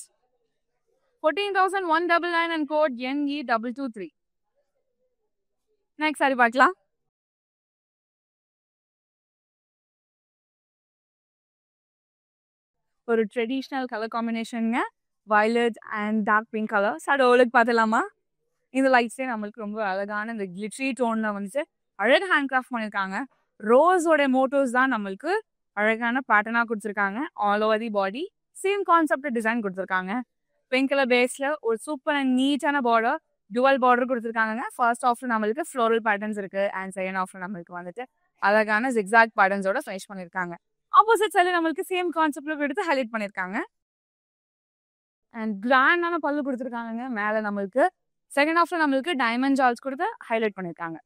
14,199 and code NE223. Next sari பார்க்கலாம். ஒரு ட்ரெடிஷ்னல் கலர் காம்பினேஷனுங்க. Violet and dark pink colour. சடோலுக்கு பார்த்துலாமா? இந்த லைட்ஸே நம்மளுக்கு ரொம்ப அழகான இந்த கிளிட்ரி டோன்ல வந்துட்டு அழகு ஹேண்ட் கிராஃப்ட் பண்ணியிருக்காங்க. ரோஸோட மோட்டோஸ் தான் நம்மளுக்கு அழகான பேட்டர்னா கொடுத்துருக்காங்க. All over the body same concept design கொடுத்துருக்காங்க. பிங்க் கலர் பேஸ்ல ஒரு சூப்பர் அண்ட் நீட்டான பார்டர், டுவல் பார்டர் கொடுத்துருக்காங்க. ஃபர்ஸ்ட் ஆஃப்ல நம்மளுக்கு ஃப்ளோரல் பேட்டர்ன்ஸ் இருக்கு அண்ட் செகண்ட் ஆஃப்ல நம்மளுக்கு வந்துட்டு அழகான ஜிக்ஸாக் பேட்டர்ன்ஸோட ஃபினிஷ் பண்ணிருக்காங்க. ஆப்போசிட் சைடுல நம்மளுக்கு சேம் கான்செப்ட்ல எடுத்து ஹைலைட் பண்ணிருக்காங்க. அண்ட் கிராண்டான பல்லு கொடுத்துருக்காங்க. மேல நம்மளுக்கு செகண்ட் ஆஃப்ல நம்மளுக்கு டைமண்ட் ஜால்ஸ் கொடுத்து ஹைலைட் பண்ணிருக்காங்க.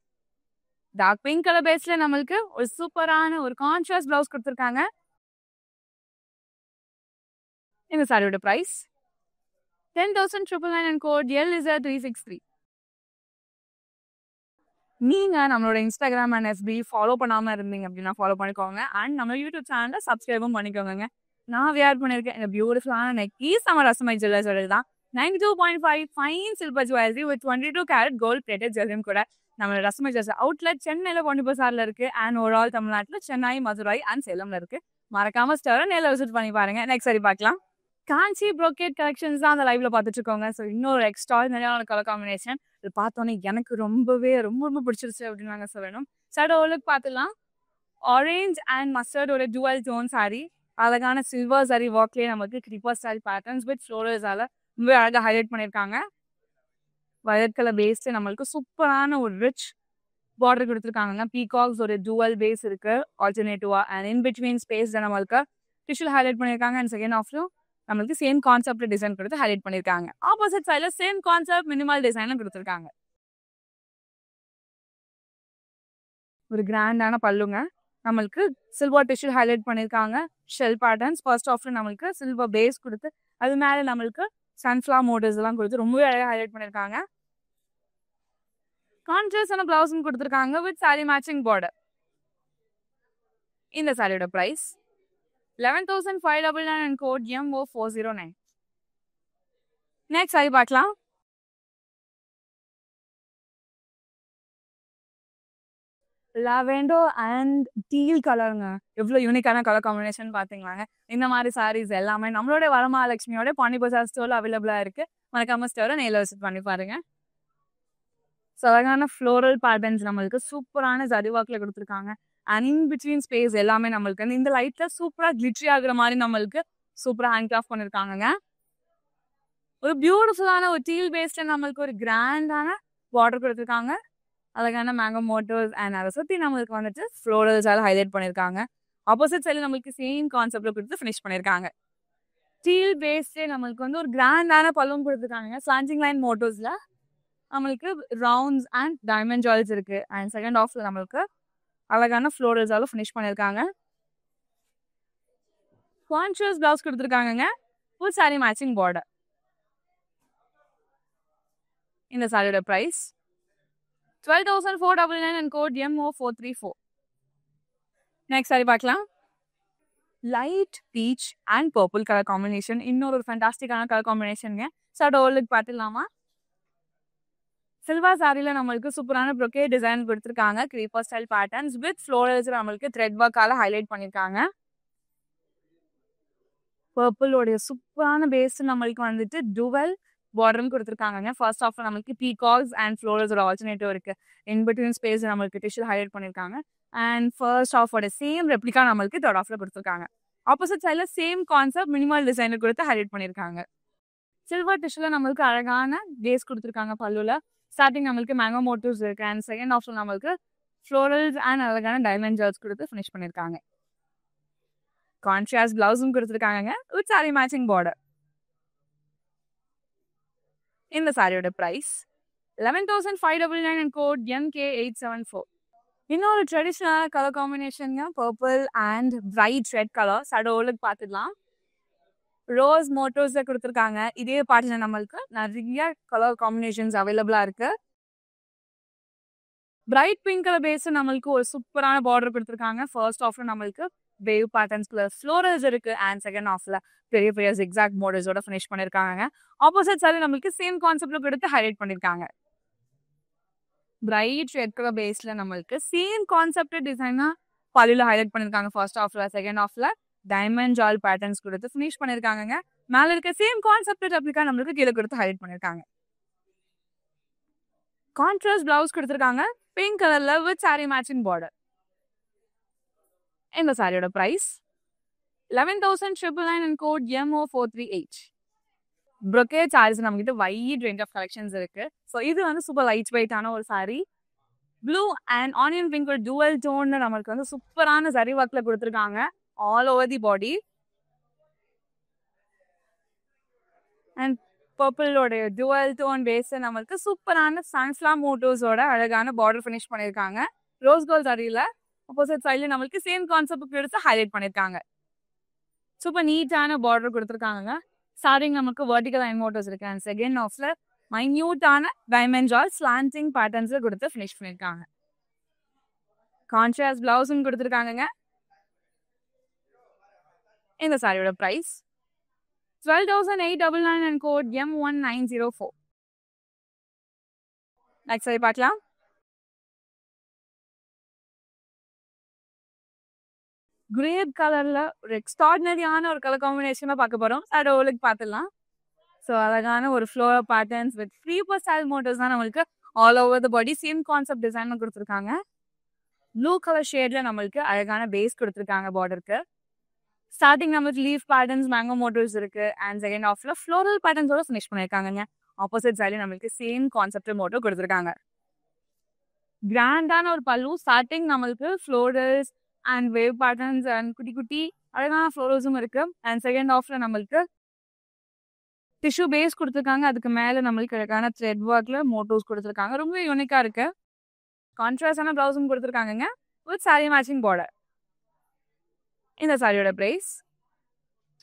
டார்க் பிங்க் கலர் பேஸ்ல நம்மளுக்கு ஒரு சூப்பரான ஒரு கான்ட்ராஸ்ட் பிளவுஸ் கொடுத்துருக்காங்க. இந்த சாரியோட பிரைஸ் 10,999 and code LIZA363. நீங்க நம்மளோட இன்ஸ்டாகிராம் அண்ட் எஃபி ஃபாலோ பண்ணாம இருந்தீங்க அப்படின்னா ஃபாலோ பண்ணிக்கோங்க. அண்ட் நம்ம யூடியூப் சேனலை சப்ஸ்கிரைபும் பண்ணிக்கோங்க. நான் வியர் பண்ணியிருக்கேன் இந்த பியூட்டிஃபுல்லான நெக்கீஸ் நம்ம ரசமை ஜுவல்லர்ஸ் தான் 92.5 fine silver jewellery with 22 carat gold plated ஜுவல்லரியும் கூட நம்ம ரசமை ஜுவல்லர்ஸ் அவுட்லெட் சென்னையில் பொன்னிபசாரில் இருக்கு அண்ட் ஓவரால் தமிழ்நாட்டில் சென்னை, மதுரை அண்ட் சேலம்ல இருக்கு. மறக்காம ஸ்டோரை நேரில் விசிட் பண்ணி பாருங்க. நெக்ஸ்ட் சரி பார்க்கலாம். காஞ்சி ப்ரோக்கேட் கலெக்ஷன்ஸ் தான் அந்த லைவ்ல பார்த்துட்டு இருக்கோங்க. ஸோ இன்னொரு எக்ஸ்ட்ராடினரியான கலர் காம்பினேஷன் இது பார்த்தோன்னே எனக்கு ரொம்ப ரொம்ப பிடிச்சிருச்சு அப்படின்னு நாங்கள் சொல்லணும். சைடு ஓவலுக்கு பார்த்துலாம். ஆரேஞ்ச் அண்ட் மஸ்டர்டோட டுவல் டோன் சாரி, அழகான சில்வர் சாரி ஒர்க்லேயே நமக்கு கிரிப்பர் ஸ்டைல் பேட்டர்ன்ஸ் வித் ஃப்ளோரல்ஸால ரொம்ப அழகாக ஹைலைட் பண்ணியிருக்காங்க. வயலட் கலர் பேஸ்ல நம்மளுக்கு சூப்பரான ஒரு ரிச் பார்டர் கொடுத்துருக்காங்க. பீகாக்ஸ் ஒரு டுவல் பேஸ் இருக்கு ஆல்டர்னேட்டிவா அண்ட் இன் பிட்வீன் ஸ்பேஸ் நம்மளுக்கு டிஷ்யூல் ஹைலைட் பண்ணியிருக்காங்க. அண்ட் செகண்ட் ஆஃப்லும் நம்மளுக்கு சேம் கான்செப்ட் டிசைன் கொடுத்து ஹைலைட் பண்ணியிருக்காங்க. ஆப்போசிட் சைடில் சேம் கான்செப்ட் மினிமல் டிசைனும் கொடுத்துருக்காங்க. ஒரு கிராண்டான பல்லுங்க. நம்மளுக்கு சில்வர் டிஷ்யூ ஹைலைட் பண்ணியிருக்காங்க. ஷெல் பேட்டர்ன்ஸ் ஃபர்ஸ்ட் ஆஃப்ல நம்மளுக்கு சில்வர் பேஸ் கொடுத்து அது மேலே நம்மளுக்கு சன்ஃப்ளவர் மோட்டிவ்ஸ் எல்லாம் கொடுத்து ரொம்பவே அழகாக ஹைலைட் பண்ணியிருக்காங்க. கான்ட்ராஸ்டான பிளவுஸும் கொடுத்துருக்காங்க வித் சாரி மேட்சிங் பார்டர். இந்த சாரியோட price 11,599 and code MO409. Next sari பார்க்கலாம். லாவெண்டோ அண்ட் டீல் கலருங்க. எவ்வளோ யூனிக்கான கலர் காம்பினேஷன் பார்த்தீங்களாங்க. இந்த மாதிரி சாரீஸ் எல்லாமே நம்மளோட வரமகாலட்சுமியோட பாண்டிபசார் ஸ்டோரில் அவைலபிளாக இருக்குது. மறக்காம ஸ்டோரை நேரில் விசிட் பண்ணி பாருங்க. ஸோ அழகான ஃப்ளோரல் பேட்டர்ன்ஸ் நம்மளுக்கு சூப்பரான ஜரி ஒர்க்கில் கொடுத்துருக்காங்க. அண்ட் இன் பிட்வீன் ஸ்பேஸ் எல்லாமே நம்மளுக்கு இந்த லைட்டில் சூப்பராக கிளிட்ரி ஆகுற மாதிரி நம்மளுக்கு சூப்பராக ஹேண்ட் கிராஃப்ட் பண்ணியிருக்காங்க. ஒரு பியூட்டிஃபுல்லான ஒரு டீல் பேஸ்டில் நம்மளுக்கு ஒரு கிராண்டான பார்டர் கொடுத்துருக்காங்க. அழகான மேங்கோ மோட்டோஸ் அண்ட் அதை சுற்றி நம்மளுக்கு வந்துட்டு ஃப்ளோரல்ஸால் ஹைலைட் பண்ணியிருக்காங்க. ஆப்போசிட் சைடில் நம்மளுக்கு சேம் கான்செப்டில் கொடுத்து ஃபினிஷ் பண்ணியிருக்காங்க. டீல் பேஸ்டே நம்மளுக்கு வந்து ஒரு கிராண்டான பல்லும் கொடுத்துருக்காங்க. ஸ்லாண்டிங் லைன் மோட்டோஸில் நம்மளுக்கு ரவுண்ட்ஸ் அண்ட் டைமண்ட் ஜுவல்ஸ் இருக்குது. அண்ட் செகண்ட் ஆஃப்ல நம்மளுக்கு அழகான ஃப்ளோரல்ஸாலும் ஃபினிஷ் பண்ணியிருக்காங்க. கான்ட்ராஸ்ட் பிளவுஸ் கொடுத்துருக்காங்க. Full sari matching border. இந்த சாரியோட price 12,499 and code MO434. Next sari பார்க்கலாம். Light peach and purple colour combination. இன்னொரு ஃபேண்டாஸ்டிக்கான கலர் காம்பினேஷனுங்க. சார் ஓல்லுக்கு பார்த்துடலாமா? சில்வர் சாரியில் நம்மளுக்கு சூப்பரான ப்ரொக்கே டிசைன் கொடுத்துருக்காங்க. Creeper style patterns with florals நம்மளுக்கு த்ரெட் ஒர்க்கால ஹைலைட் பண்ணியிருக்காங்க. பர்பிளோடைய சூப்பரான பேஸ் நம்மளுக்கு வந்துட்டு டுவல் பார்டர்னு கொடுத்துருக்காங்க. ஃபர்ஸ்ட் ஆஃப் நம்மளுக்கு பீகாக்ஸ் அண்ட் ஃப்ளோரல்ஸோட ஆல்டர்னேட்டிவ் இருக்கு. இன் பிட்வீன் ஸ்பேஸ் நம்மளுக்கு டிஷ்யூ ஹைலைட் பண்ணியிருக்காங்க. அண்ட் ஃபர்ஸ்ட் ஆஃபோட சேம் ரெப்ளிகா நம்மளுக்கு தேர்ட் ஆஃப்ல கொடுத்துருக்காங்க. ஆப்போசிட் சைடில் சேம் கான்செப்ட் மினிமல் டிசைனர் கொடுத்து ஹைலைட் பண்ணியிருக்காங்க. சில்வர் டிஷ்யூல நம்மளுக்கு அழகான பேஸ் கொடுத்துருக்காங்க. பல்லுல ஸ்டார்டிங் நம்மளுக்கு மேங்கோ மோட்டிவ்ஸ் இருக்கு. அண்ட் செகண்ட் ஆஃப்ல நம்மளுக்கு ஃப்ளோரல்ஸ் அண்ட் அழகான டைமண்ட் ஜுவல்ஸ் கொடுத்து ஃபினிஷ் பண்ணியிருக்காங்க. கான்ட்ராஸ்ட் பிளவுஸும் கொடுத்துருக்காங்க வித் சாரி மேட்சிங் பார்டர். இந்த சாரியோட பிரைஸ் 11,599 and code MK874. இன்னொரு ட்ரெடிஷ்னலான கலர் காம்பினேஷனுங்க. Purple and bright red colour. சடோலுக்கு பார்த்துடலாம். ரோஸ் மோட்டோஸை கொடுத்துருக்காங்க. இதே பாட்டில் நம்மளுக்கு நிறைய கலர் காம்பினேஷன்ஸ் அவைலபிளாக இருக்கு. பிரைட் பிங்க் கலர் பேஸ் நம்மளுக்கு ஒரு சூப்பரான பார்டர் கொடுத்துருக்காங்க. ஃபர்ஸ்ட் ஆஃப்ல நம்மளுக்கு வேவ் பேட்டர்ன்ஸ்ல ஃப்ளோரல்ஸ் இருக்கு. அண்ட் செகண்ட் ஆஃப்ல பெரிய பெரிய ஜிக்ஸாக் மோடல்ஸோட ஃபினிஷ் பண்ணியிருக்காங்க. ஆப்போசிட் சைடு நம்மளுக்கு சேம் கான்செப்ட்ல கொடுத்து ஹைலைட் பண்ணியிருக்காங்க. பிரைட் ரெட் கலர் பேஸ்ல நம்மளுக்கு சேம் கான்செப்ட் டிசைனா பல்லுல ஹைலைட் பண்ணியிருக்காங்க. ஃபர்ஸ்ட் ஆஃப்ல செகண்ட் ஆஃப்ல டைமண்ட் ஜால் பேட்டர்ன்ஸ் கொடுத்து ஃபினிஷ் பண்ணியிருக்காங்க. மேல இருக்க சேம் கான்செப்ட் ரெப்ளிகா நம்மளுக்கு கீழே கொடுத்து ஹைலைட் பண்ணியிருக்காங்க. கான்ட்ராஸ்ட் பிளவுஸ் கொடுத்துருக்காங்க பிங்க் கலர்ல வித் சாரி மேட்சிங் பார்டர். இந்த சாரியோட price 11,999 and code MO438. brocade sarees நம்மகிட்ட wide range of collections இருக்கு. ஸோ இது வந்து சூப்பர் லைட் வெயிட்டான ஒரு sari. Blue and onion pink ஒரு dual tone நம்மளுக்கு வந்து சூப்பரான சரி ஒர்க்ல கொடுத்துருக்காங்க all over the body. And பர்பிளோட dual tone பேஸ் நம்மளுக்கு சூப்பரான சன்ஃப்ளவர் மோட்டோஸோட அழகான பார்டர் ஃபினிஷ் பண்ணியிருக்காங்க. ரோஸ் கோல்ட் சரியில ஆப்போசிட் சைட்ல நம்மளுக்கு சேம் கான்செப்ட் எடுத்து ஹைலைட் பண்ணியிருக்காங்க. சூப்பர் நீட்டான பார்டர் கொடுத்துருக்காங்க. ஸ்டார்டிங் நமக்கு வெர்டிகல் லைன் மோட்டோஸ் இருக்கு. அண்ட் செகண்ட் ஆஃப்ல மைன்யூட்டான டைமண்ட் ஜால் ஸ்லாண்டிங் பேட்டர்ன்ஸ்ல கொடுத்து ஃபினிஷ் பண்ணியிருக்காங்க. கான்ட்ராஸ்ட் பிளவுஸும் கொடுத்துருக்காங்க. இந்த சாரியோட price 12,899 and code M1904. Next sari பார்க்கலாம். கிரேப் கலர்ல ஒரு எக்ஸ்ட்ராடினரியான ஒரு கலர் காம்பினேஷனா பார்க்க போறோம். அதோட ஓலுக்கு பார்த்துடலாம். ஸோ அழகான ஒரு floor patterns with creeper style motors தான் நம்மளுக்கு all over the body same concept design கொடுத்துருக்காங்க. ப்ளூ கலர் ஷேட்ல நம்மளுக்கு அழகான பேஸ் கொடுத்துருக்காங்க பார்டருக்கு. ஸ்டார்டிங் நம்மளுக்கு லீஃப் பேட்டர்ன்ஸ் மேங்கோ மோட்டர்ஸ் இருக்கு. அண்ட் செகண்ட் ஆஃப்ல ஃப்ளோரல் பேட்டர்ன்ஸோட ஃபினிஷ் பண்ணியிருக்காங்க. ஆப்போசிட் சைட்ல நம்மளுக்கு சேம் கான்செப்ட் மோட்டோ கொடுத்துருக்காங்க. கிராண்டான ஒரு பல்லு. ஸ்டார்டிங் நம்மளுக்கு florals and wave patterns and குட்டி குட்டி அழகான ஃப்ளோரல்ஸும் இருக்கு. அண்ட் செகண்ட் ஆஃப்ல நம்மளுக்கு டிஷ்யூ பேஸ் கொடுத்துருக்காங்க. அதுக்கு மேல நம்மளுக்கு அழகான த்ரெட் ஒர்க்ல மோட்டோஸ் கொடுத்துருக்காங்க. ரொம்ப யூனிக்கா இருக்கு. கான்ட்ராஸ்டான பிளவுஸும் கொடுத்துருக்காங்க வித் சாரி மேட்சிங் பார்டர். இந்த சாரியோட price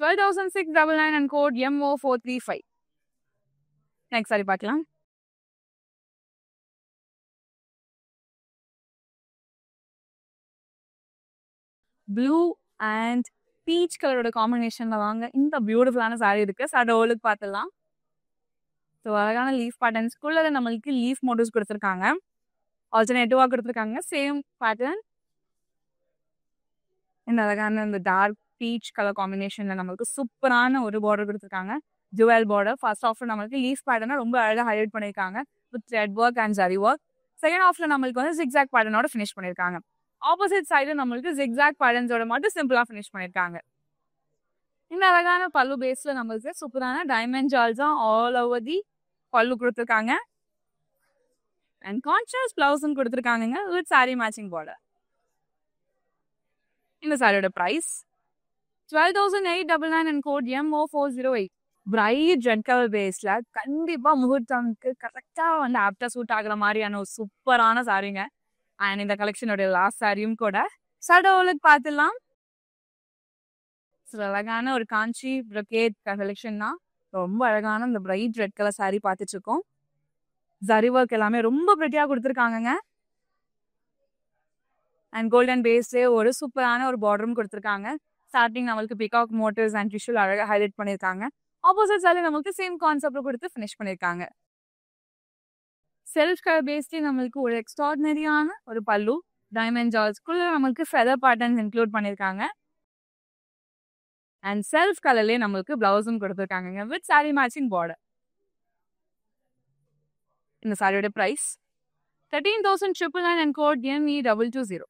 12,699 and code MO435. Next sari பார்க்கலாம். ப்ளூ அண்ட் பீச் கலரோட காம்பினேஷன்ல வாங்க இந்த பியூட்டிஃபுல்லான சாரி இருக்கு. அதோட ஓலுக்கு பார்த்துடலாம். ஸோ அழகான லீஃப் பேட்டர்ன்ஸ்குள்ள நம்மளுக்கு லீஃப் மோட்டிவ்ஸ் கொடுத்துருக்காங்க. ஆல்டர்னேட்டிவா கொடுத்துருக்காங்க சேம் பேட்டர்ன். இந்த அழகான இந்த டார்க் பீச் கலர் காம்பினேஷன்ல நம்மளுக்கு சூப்பரான ஒரு பார்டர் கொடுத்துருக்காங்க. Jewel border. ஃபர்ஸ்ட் ஆஃப்ல நம்மளுக்கு லீஃப் பேட்டர்னா ரொம்ப அழகாக ஹைலைட் பண்ணியிருக்காங்க with thread work and zari work. Second ஆஃப்ல நம்மளுக்கு வந்து ஜிக்ஸாக் பேட்டர்னோட ஃபினிஷ் பண்ணியிருக்காங்க. ஆப்போசிட் சைடு நம்மளுக்கு ஜிக்ஸாக் பேட்டர்ன்ஸோட மட்டும் சிம்பிளா ஃபினிஷ் பண்ணியிருக்காங்க. இந்த அழகான பல்லு பேஸ்ல நம்மளுக்கு சூப்பரான டைமண்ட் ஜால்ஸா ஆல் ஓவர் தி பல்லு கொடுத்துருக்காங்க. அண்ட் கான்ட்ராஸ்ட் பிளவுஸும் கொடுத்துருக்காங்க வித் சாரி மேட்சிங் பார்டர். இந்த சாரியோட price 12,899 and code MO408. Bright red colour பேஸ்ல கண்டிப்பா முகூர்த்தம்க்கு கரெக்டா வந்து ஆப்டா சூட் ஆகுற மாதிரியான ஒரு சூப்பரான சாரிங்க. அண்ட் இந்த கலெக்ஷனோட லாஸ்ட் சாரியும் கூட. சடோலுக்கு பார்த்துடலாம். அழகான ஒரு காஞ்சி brocade கலெக்ஷன் தான். ரொம்ப அழகான இந்த பிரைட் ரெட் கலர் சாரி பார்த்துட்டு இருக்கோம். ஜரி ஒர்க் எல்லாமே ரொம்ப பிரிட்டியா கொடுத்துருக்காங்க. அண்ட் கோல்டன் பேஸ்ல ஒரு சூப்பரான ஒரு பார்டரும் கொடுத்துருக்காங்க. ஸ்டார்டிங் நம்மளுக்கு பிகாக் மோட்டர்ஸ் அண்ட் டிஷ்யூ அழகாக ஹைலைட் பண்ணியிருக்காங்க. ஆப்போசிட் சைடில் நம்மளுக்கு சேம் கான்செப்ட் கொடுத்து ஃபினிஷ் பண்ணியிருக்காங்க. செல்ஃப் கலர் பேஸ்லேயே நம்மளுக்கு ஒரு எக்ஸ்ட்ராடினரியான ஒரு பல்லு. டைமண்ட் ஜால்ஸ்குள்ள நம்மளுக்கு ஃபெதர் பேட்டர்ன்ஸ் இன்க்ளூட் பண்ணியிருக்காங்க. அண்ட் செல்ஃப் கலர்லேயே நம்மளுக்கு பிளவுஸும் கொடுத்துருக்காங்க வித் சாரி மேட்சிங் பார்டர். இந்த சாரியோட ப்ரைஸ் 13,999 and code ME220.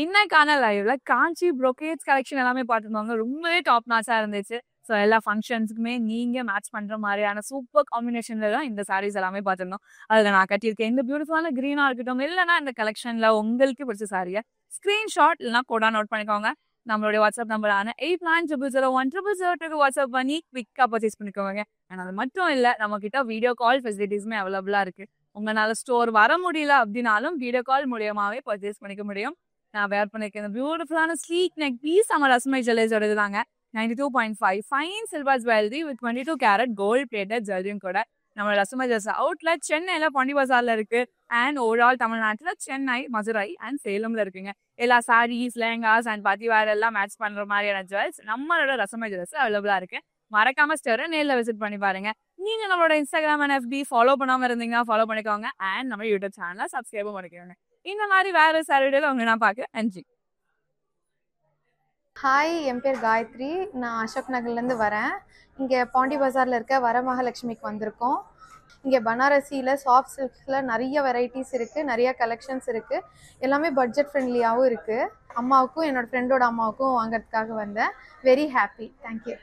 இன்னைக்கான லைவ்ல காஞ்சி brocades கலெக்ஷன் எல்லாமே பார்த்துருந்தாங்க. ரொம்பவே டாப் நாச்சா இருந்துச்சு. ஸோ எல்லா ஃபங்க்ஷன்ஸுக்குமே நீங்க மேட்ச் பண்ற மாதிரியான சூப்பர் காம்பினேஷன்ல தான் இந்த சாரீஸ் எல்லாமே பார்த்துருந்தோம். அதில் நான் கட்டியிருக்கேன் இந்த பியூட்டிஃபுல்லான க்ரீனா இருக்கட்டும், இல்லைன்னா இந்த கலெக்ஷன்ல உங்களுக்கு பிடிச்ச சாரியை ஸ்கிரீன்ஷாட் இல்லைனா கோடா நோட் பண்ணிக்கோங்க. நம்மளுடைய வாட்ஸ்அப் நம்பரான 8900010002 வாட்ஸ்அப் பண்ணி குவிக்கா பர்ச்சேஸ் பண்ணிக்கோங்க. அண்ட் அது மட்டும் இல்லை, நம்ம கிட்ட வீடியோ கால் ஃபெசிலிட்டிஸுமே அவைலபிளா இருக்கு. உங்களால ஸ்டோர் வர முடியல அப்படின்னாலும் வீடியோ கால் மூலியமாவே பர்ச்சேஸ் பண்ணிக்க முடியும். நான் வேர் பண்ணிருக்கேன் இந்த பியூட்டிஃபுல்லான ஸ்லீக் நெக் பீஸ் நம்ம ரஸ்மை ஜுவல்லர்ஸோட தாங்க. 92.5 fine silver jewellery with 22 carat gold plated ஜுவல்லரியும் கூட. நம்ம ரஸ்மை ஜுவல்லர்ஸ் அவுட்லெட் சென்னையில பாண்டி பஜார்ல இருக்கு. அண்ட் ஓவரால் தமிழ்நாட்டில் சென்னை, மதுரை அண்ட் சேலம்ல இருக்குங்க. எல்லா saris, lehengas and party wear எல்லாம் மேட்ச் பண்ற மாதிரியான ஜுவல்ஸ் நம்மளோட ரஸ்மை ஜுவல்லர்ஸ் அவைலபிளா இருக்கு. மறக்காம ஸ்டோரை நேரில் விசிட் பண்ணி பாருங்க. நீங்க நம்மளோட இன்ஸ்டாகிராம் அண்ட் FB ஃபாலோ பண்ணாம இருந்தீங்கன்னா ஃபாலோ பண்ணிக்கோங்க. அண்ட் நம்ம யூடியூப் சேனலை சப்ஸ்கிரைபும் பண்ணிக்கோங்க. இந்த மாதிரி வேற சாட்டர்டேல உங்களை நான் பார்க்க நன்றி. ஹாய், என் பேர் காயத்ரி. நான் அசோக் நகர்லேருந்து வரேன். இங்கே பாண்டி பஜாரில் இருக்க வரமகாலட்சுமிக்கு வந்திருக்கோம். இங்கே பனாரசியில் சாஃப்ட் சில்க்ஸில் நிறைய வெரைட்டிஸ் இருக்குது, நிறைய கலெக்ஷன்ஸ் இருக்குது. எல்லாமே பட்ஜெட் ஃப்ரெண்ட்லியாகவும் இருக்குது. அம்மாவுக்கும் என்னோடய ஃப்ரெண்டோட அம்மாவுக்கும் வாங்கிறதுக்காக வந்தேன். Very happy. தேங்க்யூ.